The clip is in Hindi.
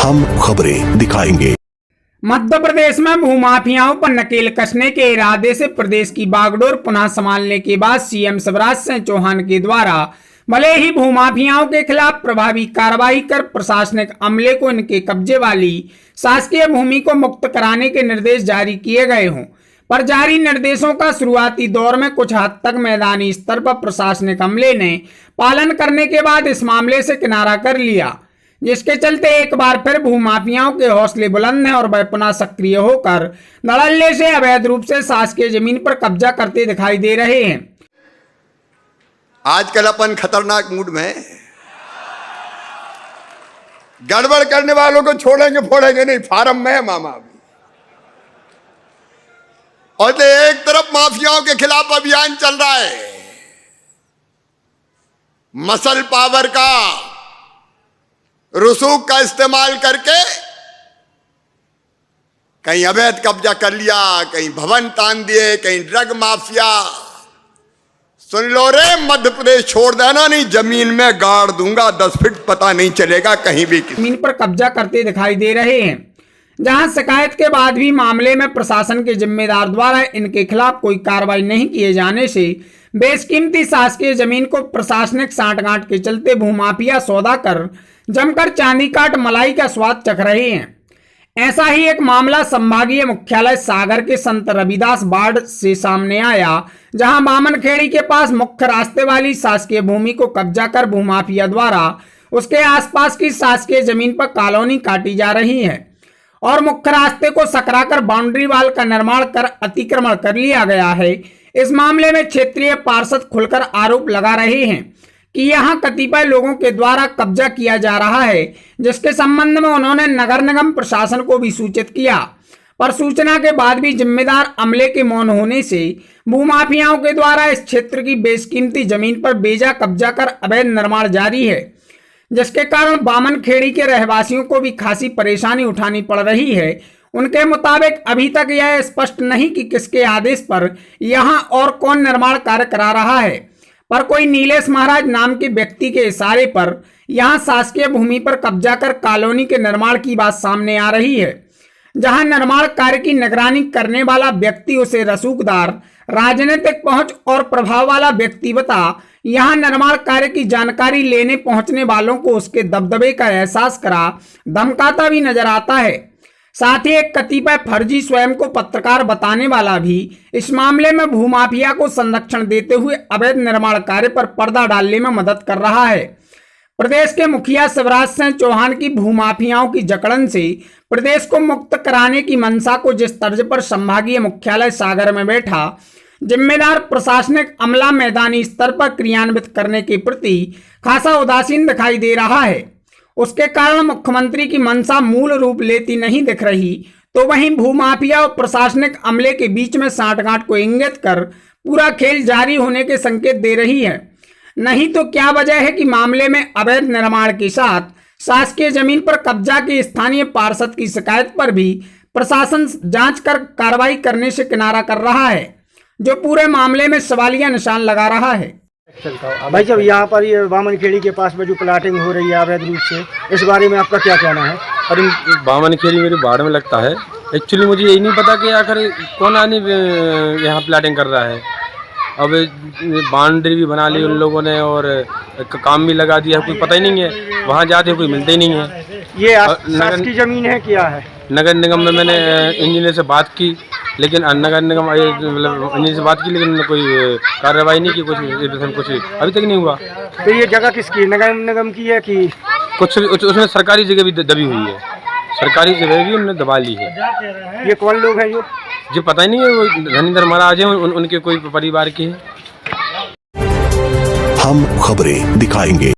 हम खबरें दिखाएंगे। मध्य प्रदेश में भूमाफियाओं पर नकेल कसने के इरादे से प्रदेश की बागडोर पुनः संभालने के बाद सीएम शिवराज सिंह चौहान के द्वारा भले ही भूमाफियाओं के खिलाफ प्रभावी कार्रवाई कर प्रशासनिक अमले को इनके कब्जे वाली शासकीय भूमि को मुक्त कराने के निर्देश जारी किए गए हों, पर जारी निर्देशों का शुरुआती दौर में कुछ हद तक मैदानी स्तर पर प्रशासनिक अमले ने पालन करने के बाद इस मामले से किनारा कर लिया, जिसके चलते एक बार फिर भूमाफियाओं के हौसले बुलंद हैं और वह पुनः सक्रिय होकर धड़ल्ले से अवैध रूप से शासकीय जमीन पर कब्जा करते दिखाई दे रहे हैं। आजकल अपन खतरनाक मूड में हैं। गड़बड़ करने वालों को छोड़ेंगे फोड़ेंगे नहीं, फार्म में है मामा अभी। और तो एक तरफ माफियाओं के खिलाफ अभियान चल रहा है, मसल पावर का रसूख का इस्तेमाल करके कहीं अवैध कब्जा कर लिया, कहीं भवन तान दिए, कहीं ड्रग माफिया। सुन लो रे, मध्य प्रदेश छोड़ देना नहीं, जमीन में गाड़ दूंगा 10 फीट, पता नहीं चलेगा कहीं भी। जमीन पर कब्जा करते दिखाई दे रहे हैं, जहां शिकायत के बाद भी मामले में प्रशासन के जिम्मेदार द्वारा इनके खिलाफ कोई कार्रवाई नहीं किए जाने से बेशकीमती शासकीय जमीन को प्रशासनिक सांठगांठ के चलते भूमाफिया सौदा कर जमकर चांदी काट मलाई का स्वाद चख रहे हैं। ऐसा ही एक मामला संभागीय मुख्यालय सागर के संत रविदास वार्ड से सामने आया, जहां बामनखेड़ी के पास मुख्य रास्ते वाली शासकीय भूमि को कब्जा कर भूमाफिया द्वारा उसके आसपास की शासकीय जमीन पर कॉलोनी काटी जा रही है और मुख्य रास्ते को सकराकर बाउंड्री वाल का निर्माण कर अतिक्रमण कर लिया गया है। इस मामले में क्षेत्रीय पार्षद खुलकर आरोप लगा रहे हैं कि यहां कतिपय लोगों के द्वारा कब्जा किया जा रहा है, जिसके संबंध में उन्होंने नगर निगम प्रशासन को भी सूचित किया, पर सूचना के बाद भी जिम्मेदार अमले के मौन होने से भूमाफियाओं के द्वारा इस क्षेत्र की बेशकीमती जमीन पर बेजा कब्जा कर अवैध निर्माण जारी है, जिसके कारण बामनखेड़ी के रहवासियों को भी खासी परेशानी उठानी पड़ रही है। उनके मुताबिक अभी तक यह स्पष्ट नहीं कि किसके आदेश पर यहां और कौन निर्माण कार्य करा रहा है, पर कोई नीलेश महाराज नाम के व्यक्ति के इशारे पर यहां शासकीय भूमि पर कब्जा कर कॉलोनी के निर्माण की बात सामने आ रही है, जहां निर्माण कार्य की निगरानी करने वाला व्यक्ति उसे रसूखदार, राजनीतिक पहुंच और प्रभाव वाला व्यक्ति बता यहां निर्माण कार्य की जानकारी लेने पहुंचने वालों को उसके दबदबे का एहसास करा धमकाता भी नजर आता है। साथ ही एक कतिपय फर्जी स्वयं को पत्रकार बताने वाला भी इस मामले में भूमाफिया को संरक्षण देते हुए अवैध निर्माण कार्य पर पर्दा डालने में मदद कर रहा है। प्रदेश के मुखिया शिवराज सिंह चौहान की भूमाफियाओं की जकड़न से प्रदेश को मुक्त कराने की मंशा को जिस तर्ज पर संभागीय मुख्यालय सागर में बैठा जिम्मेदार प्रशासनिक अमला मैदानी स्तर पर क्रियान्वित करने के प्रति खासा उदासीन दिखाई दे रहा है, उसके कारण मुख्यमंत्री की मंशा मूल रूप लेती नहीं दिख रही, तो वहीं भूमाफिया और प्रशासनिक अमले के बीच में सांठगांठ को इंगित कर पूरा खेल जारी होने के संकेत दे रही है। नहीं तो क्या वजह है कि मामले में अवैध निर्माण के साथ शासकीय जमीन पर कब्जा की स्थानीय पार्षद की शिकायत पर भी प्रशासन जांच कर कार्रवाई करने से किनारा कर रहा है, जो पूरे मामले में सवालिया निशान लगा रहा है। भाई जब यहाँ पर ये बामनखेड़ी के पास में जो प्लाटिंग हो रही है अवैध रूप से, इस बारे में आपका क्या कहना है? और बामनखेड़ी मेरे वार्ड में लगता है। एक्चुअली मुझे यही नहीं पता कि आखिर कौन आने यहाँ प्लाटिंग कर रहा है। अब बाउंड्री भी बना ली उन लोगों ने और काम भी लगा दिया, कोई पता ही नहीं है, वहाँ जाते कोई मिलते ही नहीं है। ये शासकीय जमीन है क्या है? नगर निगम में मैंने इंजीनियर से बात की, लेकिन नगर निगम मतलब इंजीनियर से बात की, लेकिन कोई कार्रवाई नहीं की, कुछ अभी तक नहीं हुआ। तो ये जगह किसकी, नगर निगम की है कि कुछ उसमें सरकारी जगह भी दबी हुई है, सरकारी जगह भी उन्होंने दबा ली है। ये कौन लोग हैं जो पता ही नहीं है, वो धनीधर महाराज हैं, उनके कोई परिवार के हैं। हम खबरें दिखाएंगे।